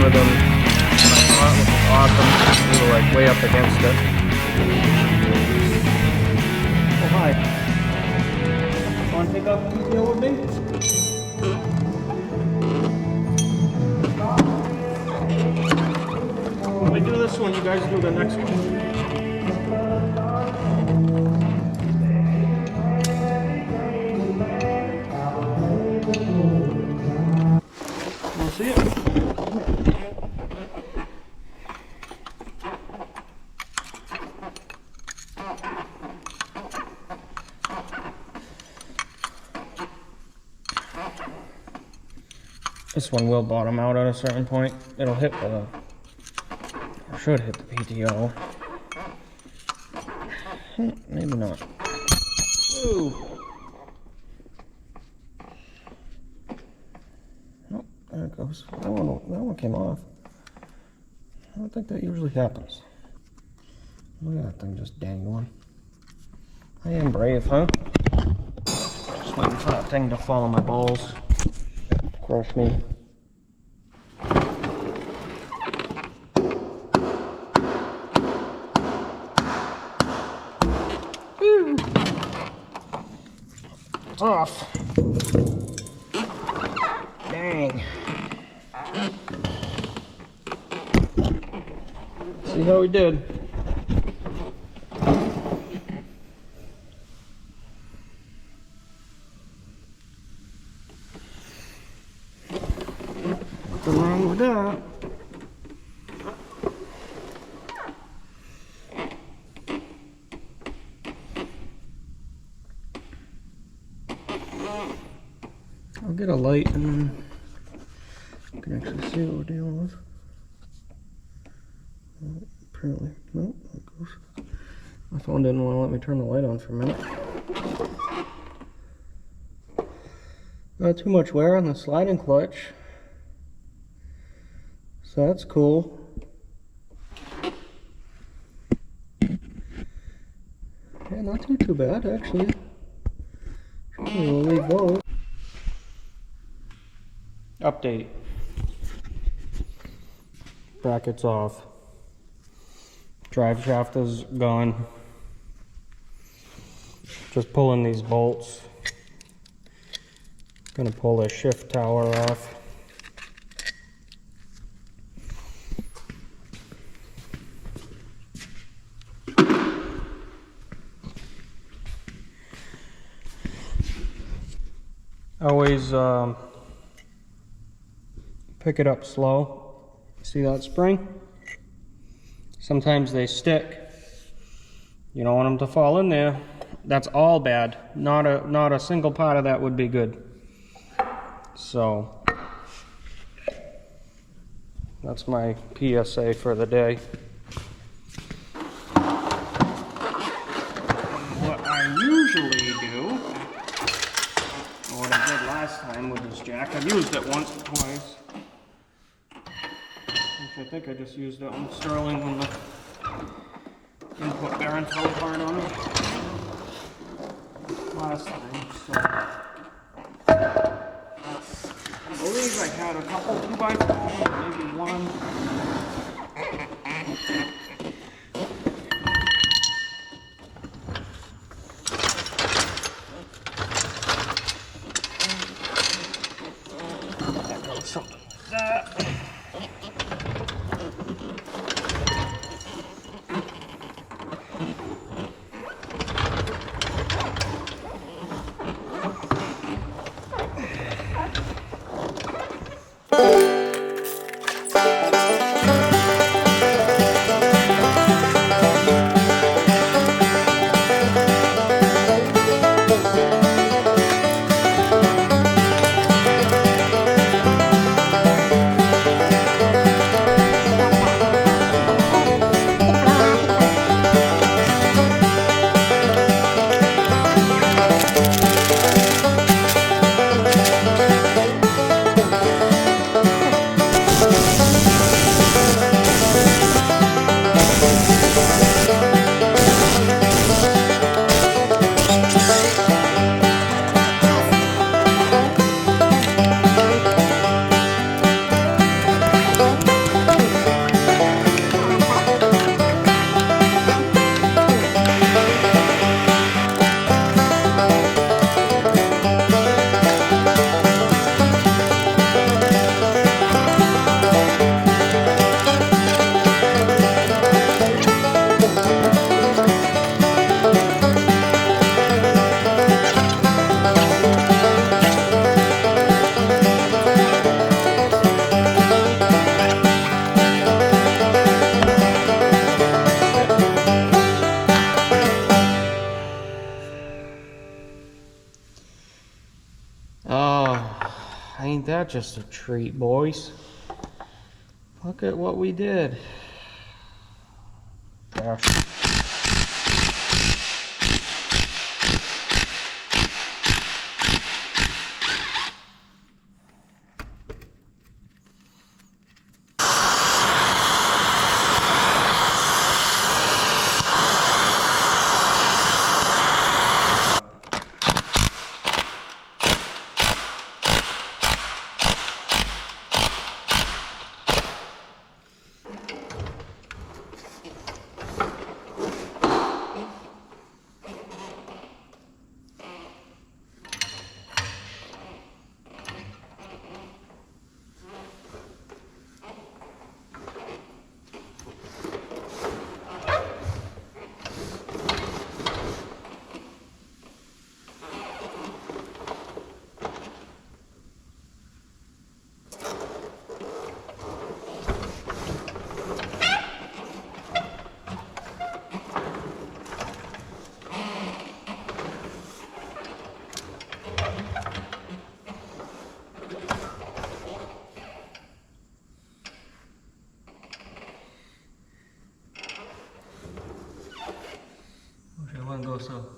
hammer them front, which is awesome. We were like way up against it. Oh hi. Want to pick up PTO with me? When we do this one, you guys do the next one. See it? This one will bottom out at a certain point. It'll hit the, or should hit the PTO. Maybe not. Ooh. There it goes. Oh no, that one came off. I don't think that usually happens. Look at that thing just dangling. I am brave, huh? Just waiting for that thing to fall on my balls. Crush me. Woo. It's off. Dang. See how we did. Nothing wrong with that. I'll get a light and then you can actually see what we're dealing with. Apparently, nope, that goes. My phone didn't want to let me turn the light on for a minute. Not too much wear on the sliding clutch, so that's cool. Yeah, not too bad actually. We'll leave those. Update. Brackets off. Drive shaft is gone. Just pulling these bolts. Gonna pull the shift tower off. Always pick it up slow. See that spring? Sometimes they stick. You don't want them to fall in there. That's all bad. Not a single part of that would be good. So that's my PSA for the day. What I usually do, or what I did last time with this jack, I've used it once or twice. I think I just used it on Sterling when the input bearing fell apart on it last time. So I believe I had a couple 2x4s, maybe one. That goes something like that. that just a treat, boys? Look at what we did. Gosh.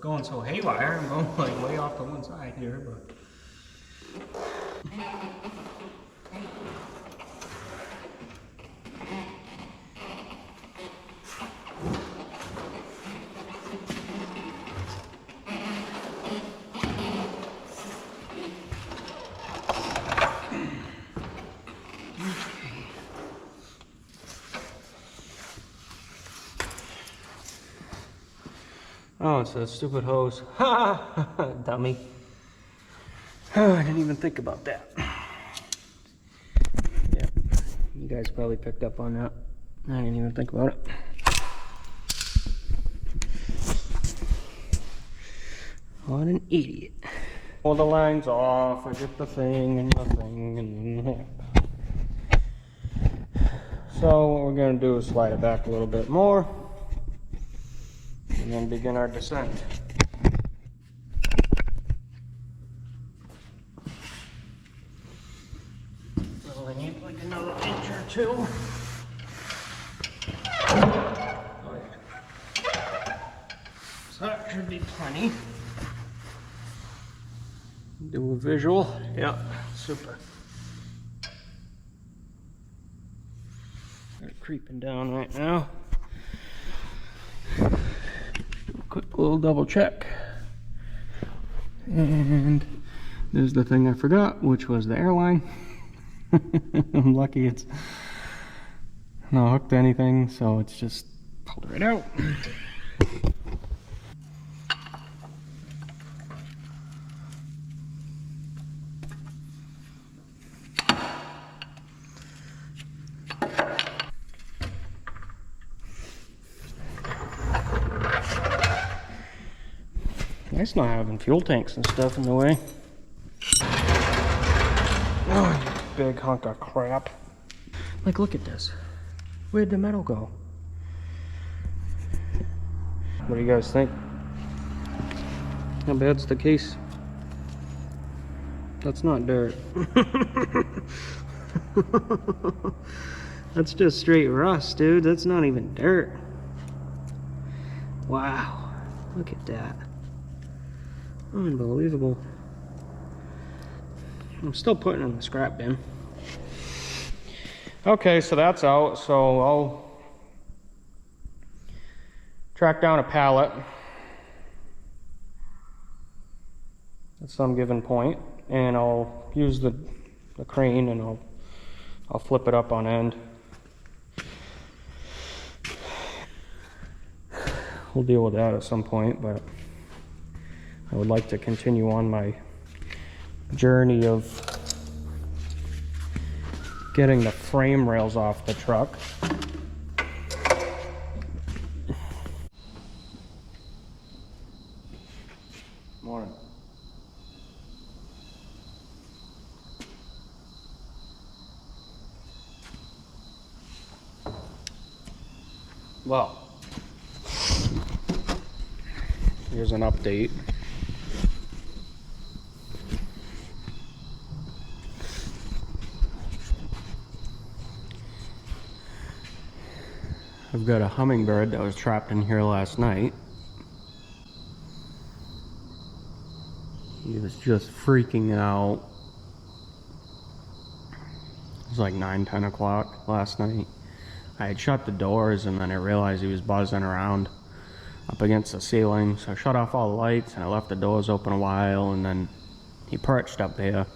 Going so haywire. I'm going like way off to one side here, but oh, it's a stupid hose. Ha! Dummy. Oh, I didn't even think about that. Yeah, you guys probably picked up on that. I didn't even think about it. What an idiot. Pull the lines off, I get the thing and the thing and... So what we're going to do is slide it back a little bit more. And then begin our descent. So I need like another inch or two. Oh yeah. So that should be plenty. Do a visual. Yeah, super. They're creeping down right now. Quick little double check. And there's the thing I forgot, which was the airline. I'm lucky it's not hooked to anything, so it's just pulled right out. Nice not having fuel tanks and stuff in the way. Oh, you big hunk of crap. Like, look at this. Where'd the metal go? What do you guys think? How bad's the case? That's not dirt. That's just straight rust, dude. That's not even dirt. Wow. Look at that. Unbelievable. I'm still putting it in the scrap bin. Okay, so that's out. So I'll track down a pallet at some given point, and I'll use the crane and I'll flip it up on end. We'll deal with that at some point, but I would like to continue on my journey of getting the frame rails off the truck. Morning. Well, here's an update. I've got a hummingbird that was trapped in here last night. He was just freaking out. It was like 9, 10 o'clock last night. I had shut the doors and then I realized he was buzzing around up against the ceiling. So I shut off all the lights and I left the doors open a while, and then he perched up there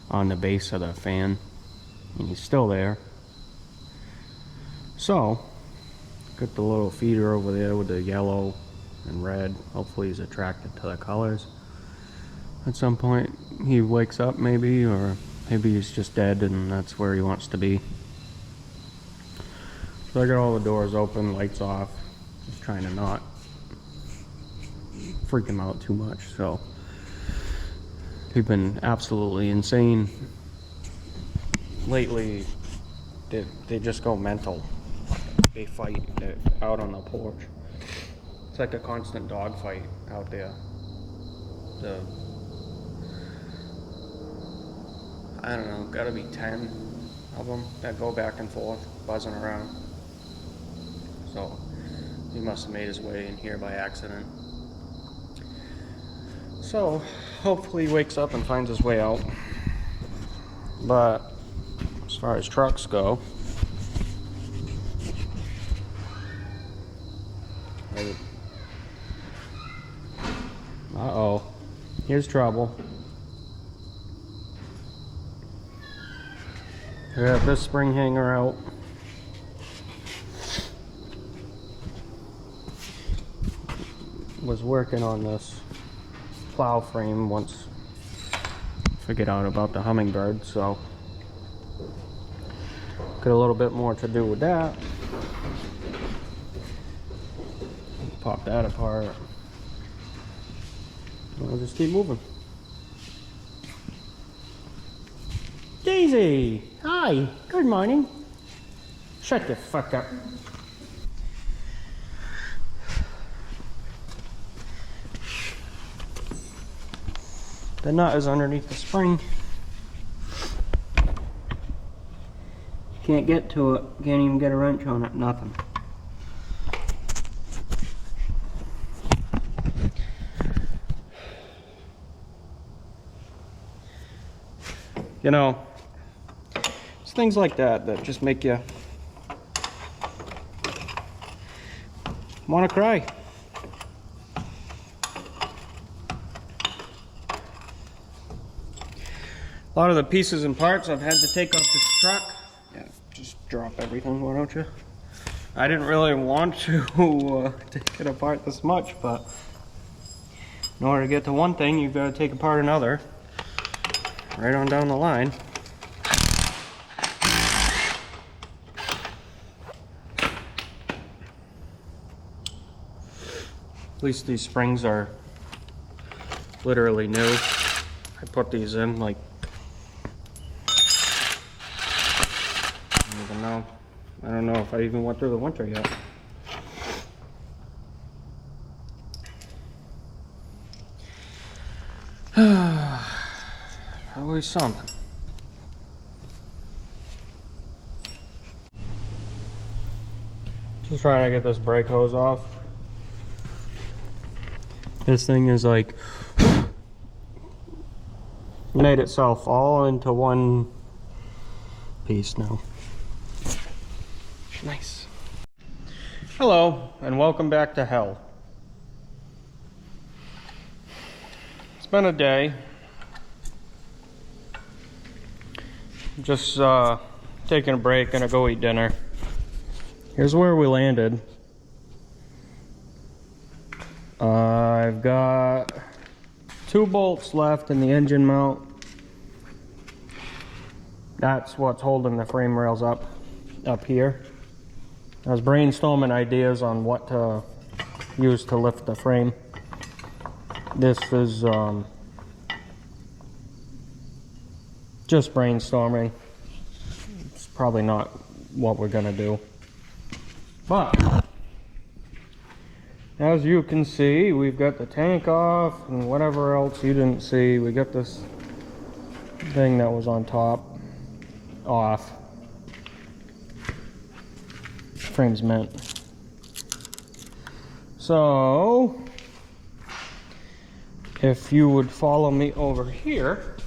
on the base of the fan and he's still there. So, got the little feeder over there with the yellow and red. Hopefully he's attracted to the colors. At some point he wakes up maybe, or maybe he's just dead and that's where he wants to be. So I got all the doors open, lights off, just trying to not freak him out too much. So he's been absolutely insane lately. They just go mental. They fight out on the porch. It's like a constant dog fight out there. I don't know, gotta be 10 of them that go back and forth, buzzing around. So he must have made his way in here by accident. So hopefully he wakes up and finds his way out. But as far as trucks go, uh-oh, here's trouble. I got this spring hanger out. Was working on this plow frame once I figured out about the hummingbird, so got a little bit more to do with that. Pop that apart. We'll just keep moving. Daisy! Hi! Good morning. Shut the fuck up. The nut is underneath the spring. Can't get to it. Can't even get a wrench on it. Nothing. You know, it's things like that that just make you want to cry. A lot of the pieces and parts I've had to take off this truck. Yeah, just drop everything, why don't you? I didn't really want to take it apart this much, but in order to get to one thing, you've got to take apart another. Right on down the line. At least these springs are literally new. I put these in like, I don't even know. I don't know if I even went through the winter yet. Always something. Just trying to get this brake hose off. This thing is like made itself all into one piece now. Nice. Hello, and welcome back to hell. It's been a day. Just taking a break, gonna go eat dinner. Here's where we landed. I've got 2 bolts left in the engine mount. That's what's holding the frame rails up here. I was brainstorming ideas on what to use to lift the frame. This is just brainstorming. It's probably not what we're gonna do. But as you can see, we've got the tank off and whatever else you didn't see. We got this thing that was on top off. frame's meant. So, if you would follow me over here,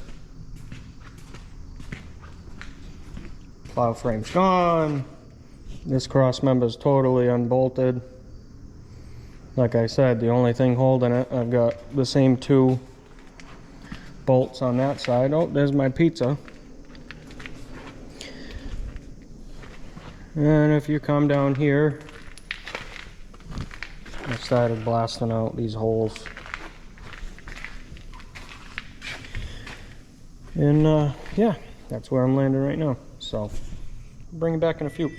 plow frame's gone. This cross member's totally unbolted. Like I said, the only thing holding it, I've got the same 2 bolts on that side. Oh, there's my pizza. And if you come down here, I started blasting out these holes. And yeah, that's where I'm landing right now. So, bring it back in a few.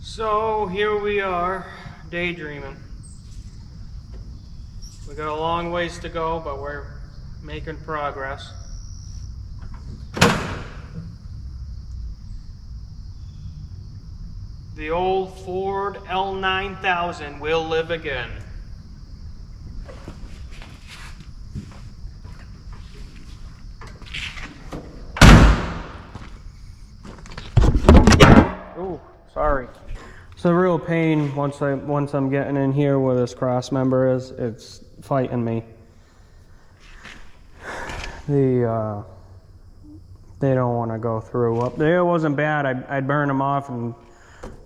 So here we are, daydreaming. We got a long ways to go, but we're making progress. The old Ford L9000 will live again. Ooh, sorry. It's a real pain once I'm getting in here where this cross member is. It's fighting me. They don't want to go through. Up there it wasn't bad. I'd burn them off and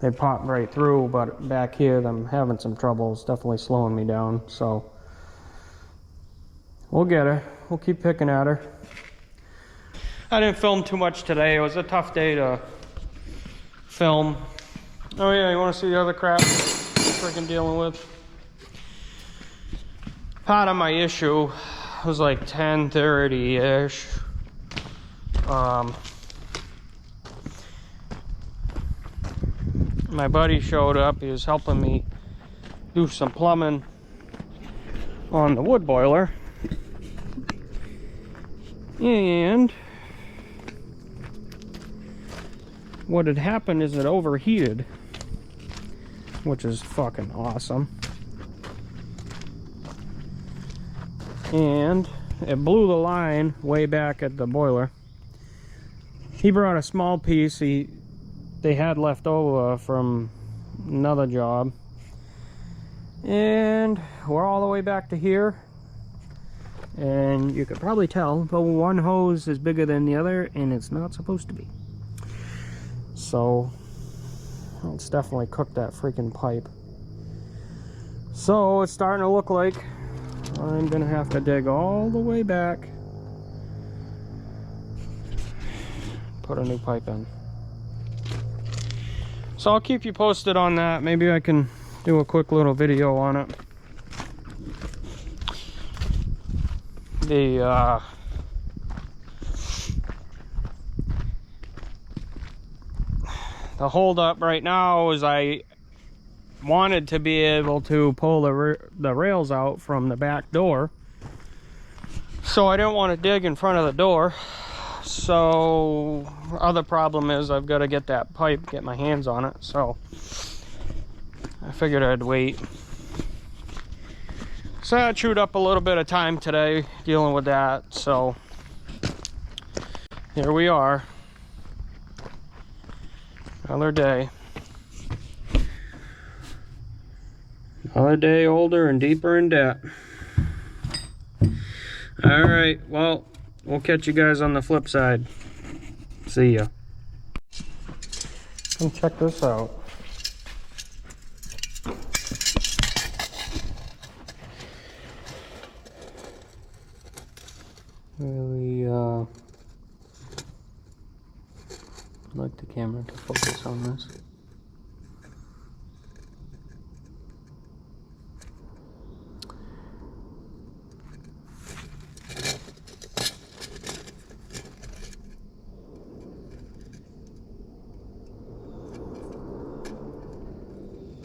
they pop right through. But back here, I'm having some trouble. It's definitely slowing me down. So we'll get her. We'll keep picking at her. I didn't film too much today. It was a tough day to film. Oh yeah, you want to see the other crap I'm freaking dealing with? Part of my issue was like 10:30-ish. My buddy showed up. He was helping me do some plumbing on the wood boiler. And what had happened is it overheated, which is fucking awesome. And it blew the line way back at the boiler. He brought a small piece they had left over from another job. And we're all the way back to here. And you could probably tell, but one hose is bigger than the other, and it's not supposed to be. So it's definitely cooked that freaking pipe. So it's starting to look like I'm gonna have to dig all the way back, put a new pipe in. So I'll keep you posted on that. Maybe I can do a quick little video on it. The hold up right now is I wanted to be able to pull the rails out from the back door, so I didn't want to dig in front of the door. So other problem is I've got to get that pipe, get my hands on it, so I figured I'd wait. So I chewed up a little bit of time today dealing with that, so here we are. Another day. Another day older and deeper in debt. Alright, well, we'll catch you guys on the flip side. See ya. Come check this out. Really, I'd like the camera to focus on this.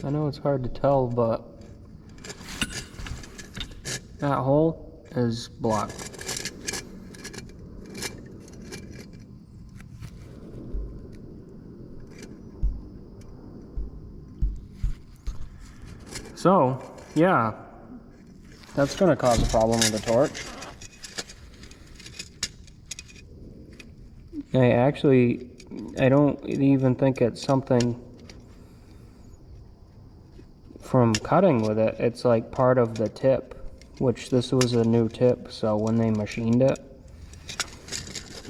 I know it's hard to tell, but that hole is blocked. So, yeah, that's going to cause a problem with the torch. I don't even think it's something from cutting with it. It's like part of the tip, which this was a new tip, so when they machined it,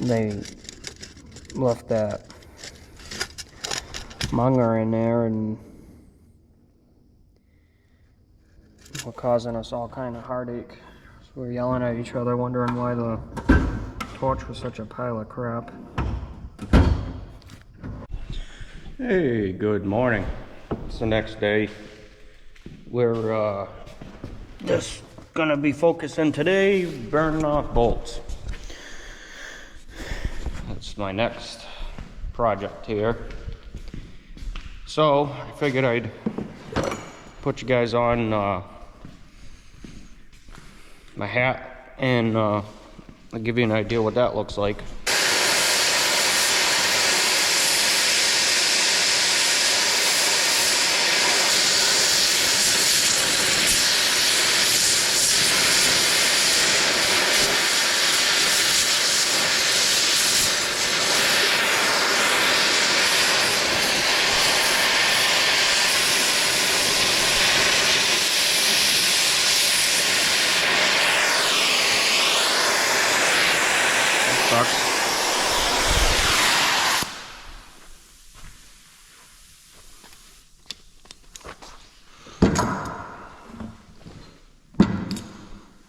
they left that munger in there and were causing us all kind of heartache. So we're yelling at each other, wondering why the torch was such a pile of crap. Hey, good morning. It's the next day. We're just gonna be focusing today, burning off bolts. That's my next project here. So I figured I'd put you guys on my hat and I'll give you an idea what that looks like.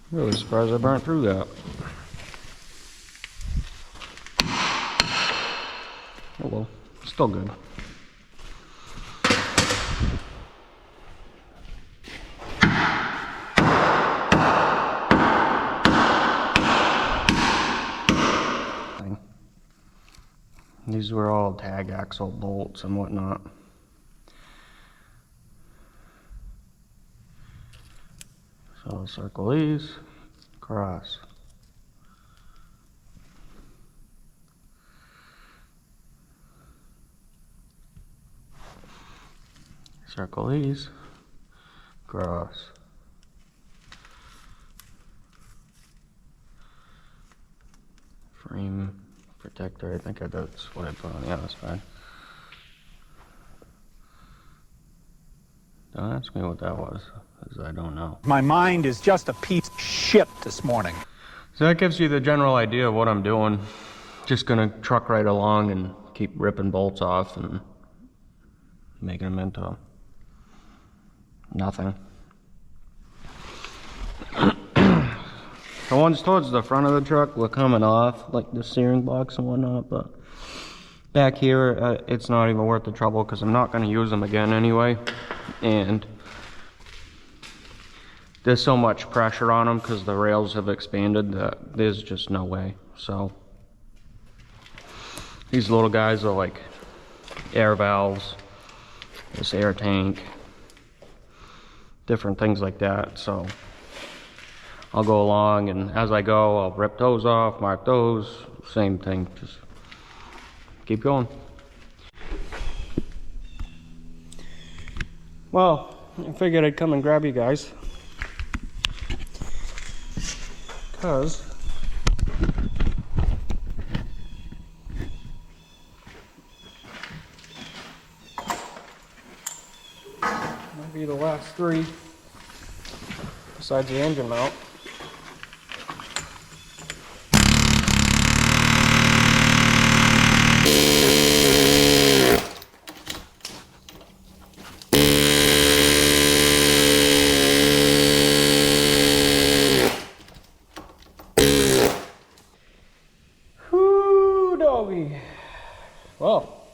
Really surprised I burnt through that. Oh well, still good. These were all tag axle bolts and whatnot. So I'll circle these, cross. Circle these, cross. Frame protector, I think that's what I put on the other side. Don't ask me what that was, because I don't know. My mind is just a piece of shit this morning. So that gives you the general idea of what I'm doing. Just gonna truck right along and keep ripping bolts off and making them into nothing. The ones towards the front of the truck were coming off, like the steering box and whatnot, but back here, it's not even worth the trouble because I'm not going to use them again anyway. And there's so much pressure on them because the rails have expanded that there's just no way. So these little guys are like air valves, this air tank, different things like that. So I'll go along, and as I go, I'll rip those off, mark those, same thing, just keep going. Well, I figured I'd come and grab you guys, because might be the last three, besides the engine mount. Well,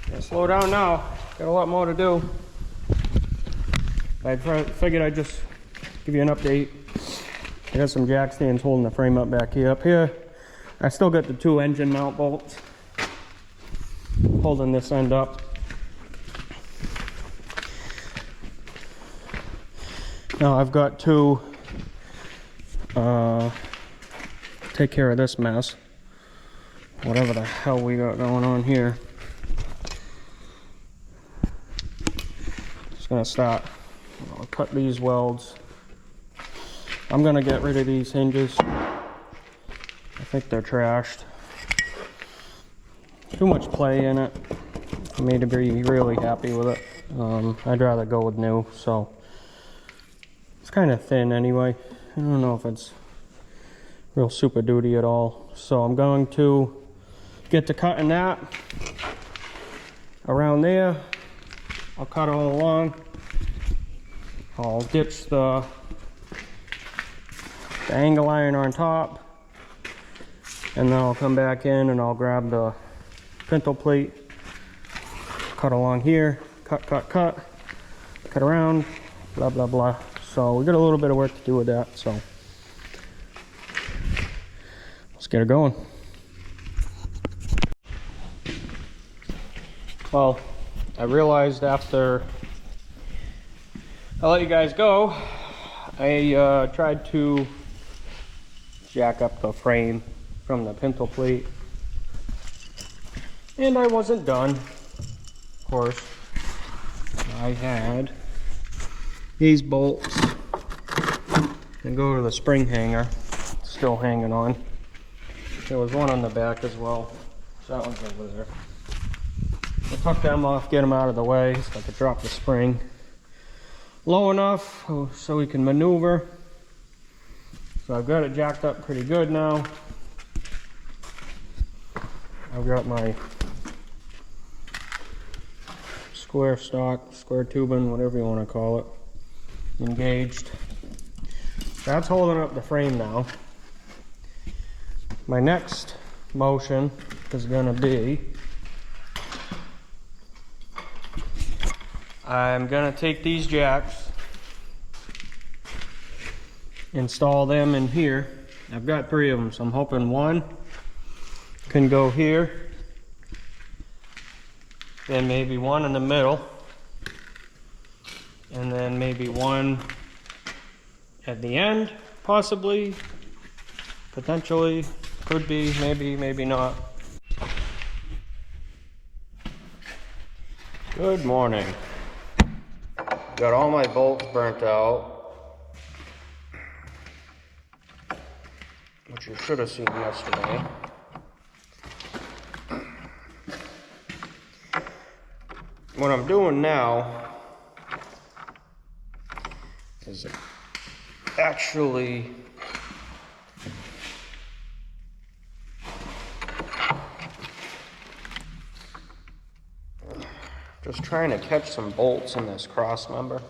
gotta slow down now. Got a lot more to do. I figured I'd just give you an update. I got some jack stands holding the frame up back here. Up here, I still got the two engine mount bolts. holding this end up. Now I've got to take care of this mess, whatever the hell we got going on here. Just gonna start. I'll cut these welds. I'm gonna get rid of these hinges. I think they're trashed. Too much play in it for me to be really happy with it. I'd rather go with new, so it's kind of thin anyway. I don't know if it's real Super Duty at all. So I'm going to get to cutting that around there. I'll cut all along. I'll ditch the angle iron on top, and then I'll come back in and I'll grab the pintle plate, cut along here, cut around, blah blah blah. So we got a little bit of work to do with that, so let's get it going. Well, I realized after I let you guys go, I tried to jack up the frame from the pintle plate, and I wasn't done. Of course, I had these bolts and go to the spring hanger, still hanging on. There was one on the back as well, so that one's over there. I tuck them off, get them out of the way so I could drop the spring low enough so we can maneuver. So I've got it jacked up pretty good now. I've got my square stock, square tubing, whatever you want to call it, engaged. That's holding up the frame now. My next motion is going to be, I'm going to take these jacks, install them in here. I've got 3 of them, so I'm hoping one can go here, then maybe one in the middle, and then maybe one at the end, possibly, potentially, could be, maybe, maybe not. Good morning. Got all my bolts burnt out, which you should have seen yesterday. What I'm doing now is actually just trying to catch some bolts in this cross member.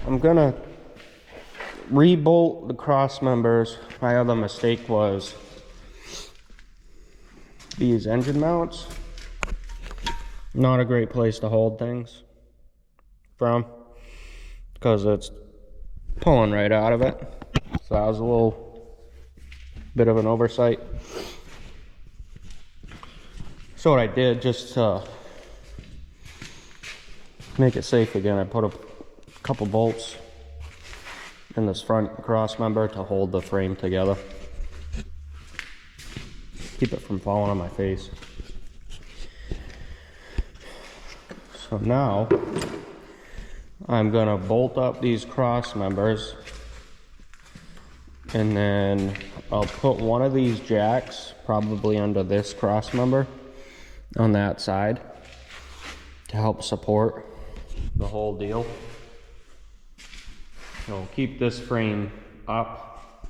I'm gonna re-bolt the cross members. My other mistake was these engine mounts. Not a great place to hold things from because it's pulling right out of it. So that was a little bit of an oversight. So what I did, just to make it safe again, I put a couple bolts in this front cross member to hold the frame together. Keep it from falling on my face. So now I'm gonna bolt up these cross members, and then I'll put one of these jacks probably under this cross member on that side to help support the whole deal. So keep this frame up.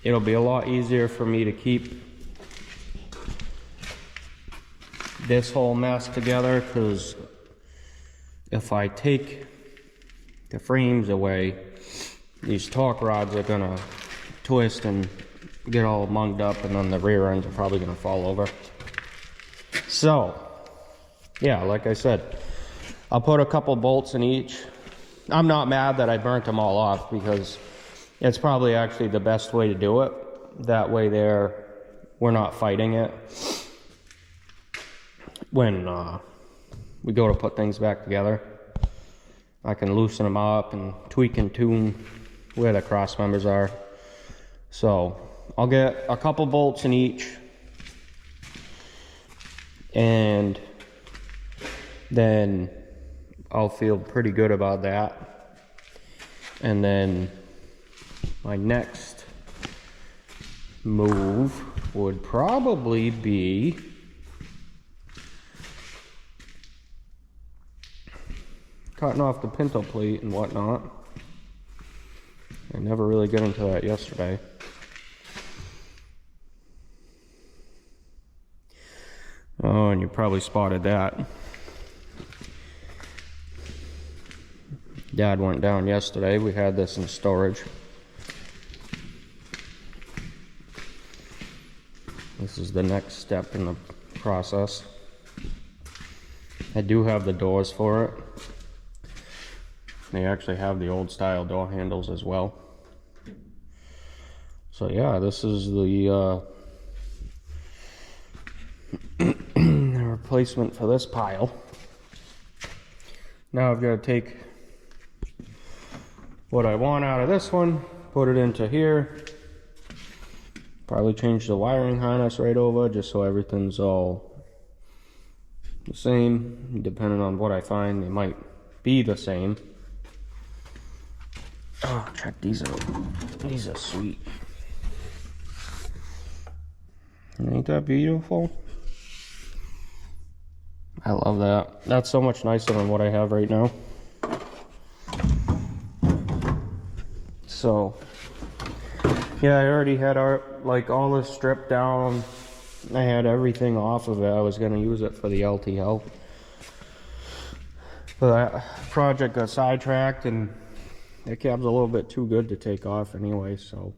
It'll be a lot easier for me to keep this whole mess together, because if I take the frames away, these torque rods are gonna twist and get all munged up, and then the rear ends are probably gonna fall over. So yeah, like I said, I'll put a couple bolts in each. I'm not mad that I burnt them all off, because it's probably actually the best way to do it. That way we're not fighting it when we go to put things back together. I can loosen them up and tweak and tune where the cross members are. So I'll get a couple bolts in each, and then I'll feel pretty good about that. And then my next move would probably be cutting off the pinto plate and whatnot. I never really got into that yesterday. Oh, and you probably spotted that. Dad went down yesterday. We had this in storage. This is the next step in the process. I do have the doors for it. They actually have the old style door handles as well. So yeah, this is the the replacement for this pile. Now I've got to take what I want out of this one, put it into here. Probably change the wiring harness right over just so everything's all the same. Depending on what I find, they might be the same. Oh, check these out. These are sweet. Ain't that beautiful? I love that. That's so much nicer than what I have right now. So, yeah, I already had like all this stripped down. I had everything off of it. I was gonna use it for the LTL. But that project got sidetracked, and that cab's a little bit too good to take off anyway, so.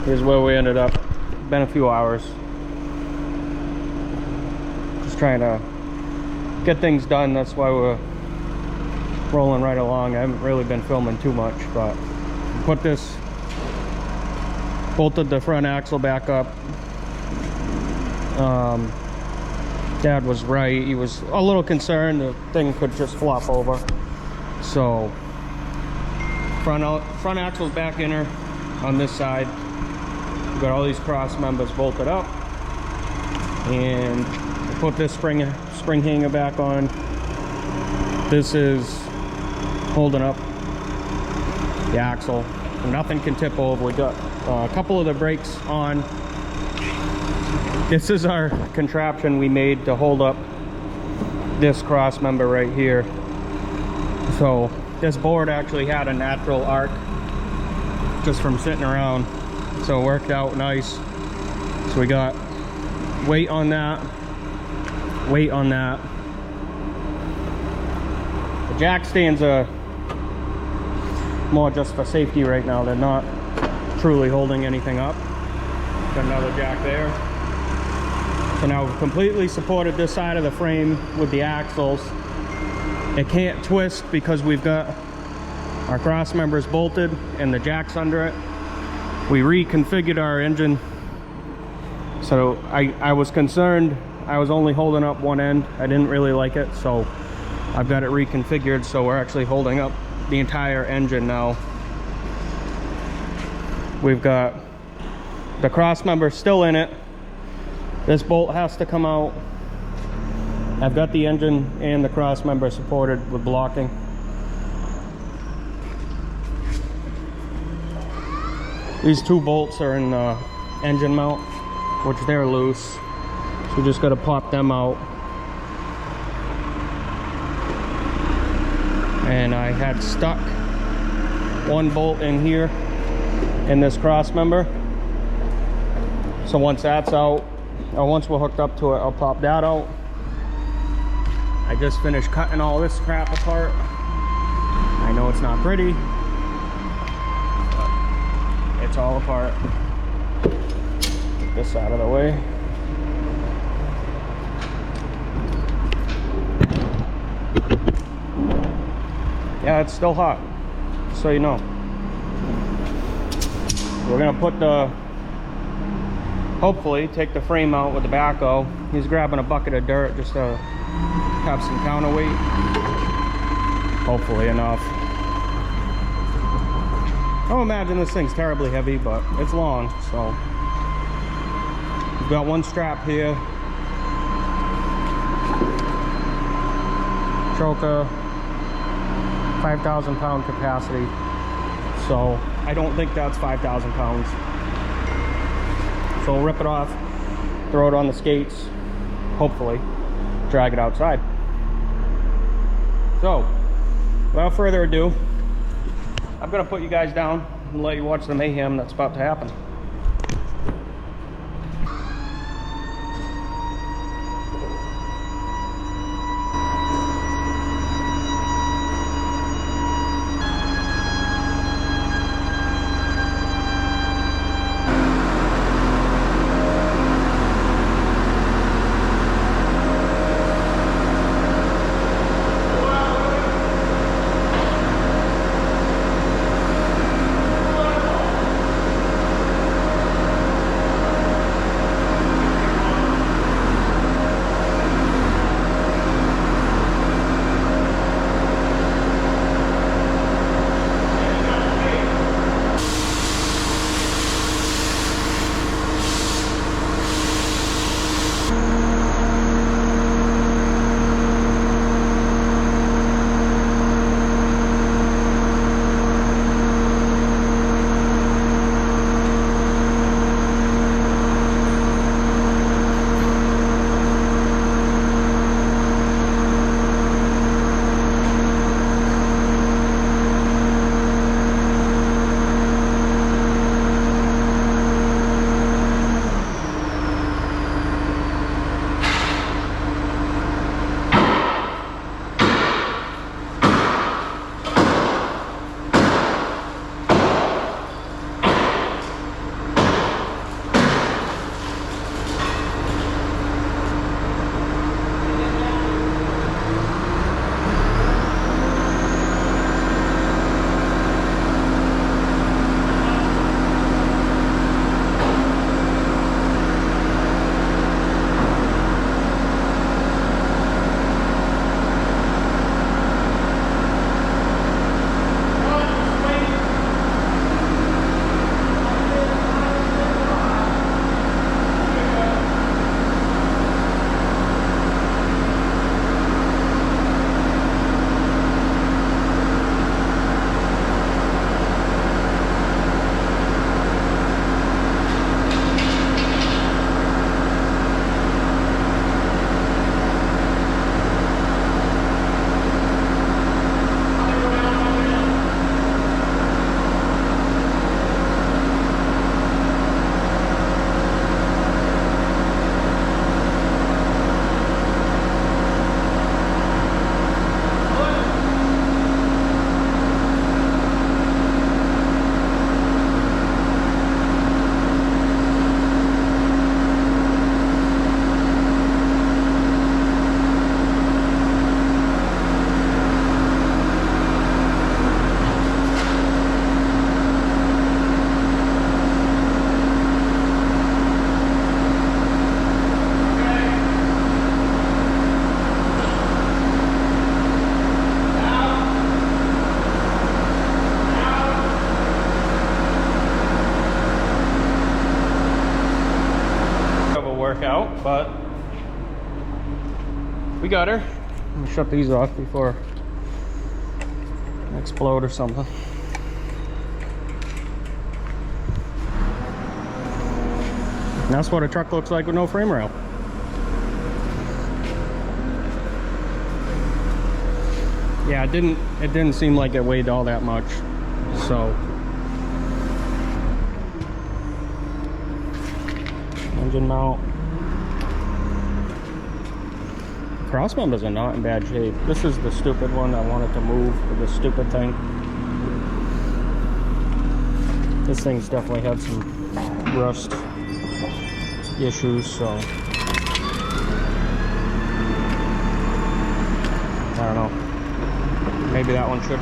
Here's where we ended up. Been a few hours. Just trying to get things done. That's why we're rolling right along. I haven't really been filming too much, but put this, bolted the front axle back up. Dad was right. He was a little concerned the thing could just flop over. So front axle's back inner on this side. We've got all these cross members bolted up, and put this spring hanger back on. This is holding up the axle. Nothing can tip over. We got a couple of the brakes on. This is our contraption we made to hold up this cross member right here. So this board actually had a natural arc just from sitting around, so it worked out nice. So we got weight on that, weight on that. The jack stands are more just for safety right now. They're not truly holding anything up. Got another jack there. So now we've completely supported this side of the frame with the axles. It can't twist because we've got our cross members bolted and the jacks under it. We reconfigured our engine. So I was concerned I was only holding up one end. I didn't really like it, so I've got it reconfigured so we're actually holding up the entire engine now. We've got the cross member still in it. This bolt has to come out. I've got the engine and the cross member supported with blocking. These two bolts are in the engine mount, which they're loose. So we just got to pop them out. And I had stuck one bolt in here in this cross member. So once that's out, or once we're hooked up to it, I'll pop that out. I just finished cutting all this crap apart. I know it's not pretty, but it's all apart. Get this out of the way. Yeah, it's still hot, so you know. We're gonna put the, hopefully take the frame out with the backhoe. He's grabbing a bucket of dirt just to have some counterweight. Hopefully enough. I don't imagine this thing's terribly heavy, but it's long, so. We've got one strap here. Choker, 5,000 pound capacity. So I don't think that's 5,000 pounds. So we'll rip it off, throw it on the skates, hopefully drag it outside. So without further ado, I'm gonna put you guys down and let you watch the mayhem that's about to happen. Out, but we got her. Let me shut these off before they explode or something. And that's what a truck looks like with no frame rail. Yeah, it didn't seem like it weighed all that much. So engine mount. Cross members are not in bad shape. This is the stupid one I wanted to move with the stupid thing. This thing's definitely had some rust issues, so I don't know. Maybe that one should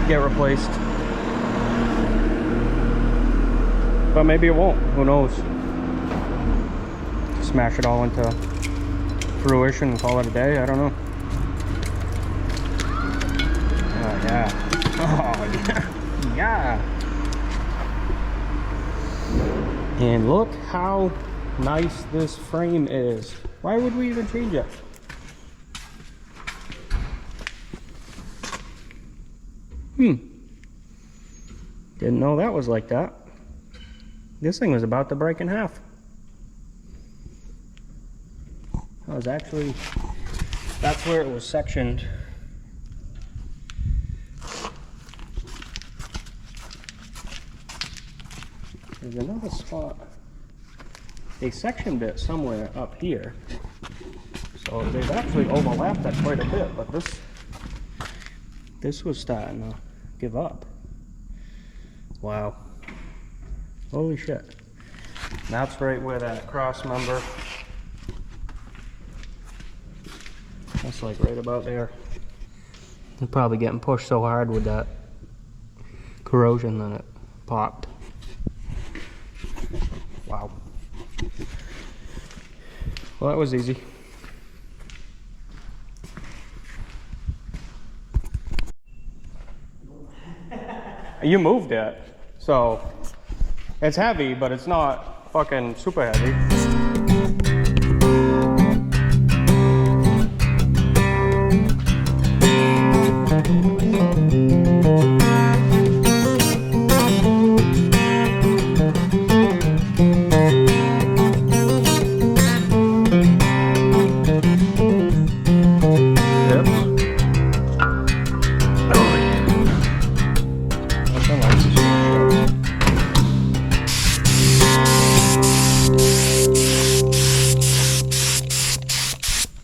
get replaced. but maybe it won't. Who knows? Smash it all into fruition and call it a day. I don't know. Oh yeah. Oh yeah. Yeah. And look how nice this frame is. Why would we even change it? Didn't know that was like that. This thing was about to break in half. I was actually, that's where it was sectioned. There's another spot. They sectioned it somewhere up here. So they've actually overlapped that quite a bit, but this was starting to give up. Wow. Holy shit. That's right where that cross member. That's like right about there. They're probably getting pushed so hard with that corrosion that it popped. Wow. Well, that was easy. You moved it, so it's heavy, but it's not fucking super heavy.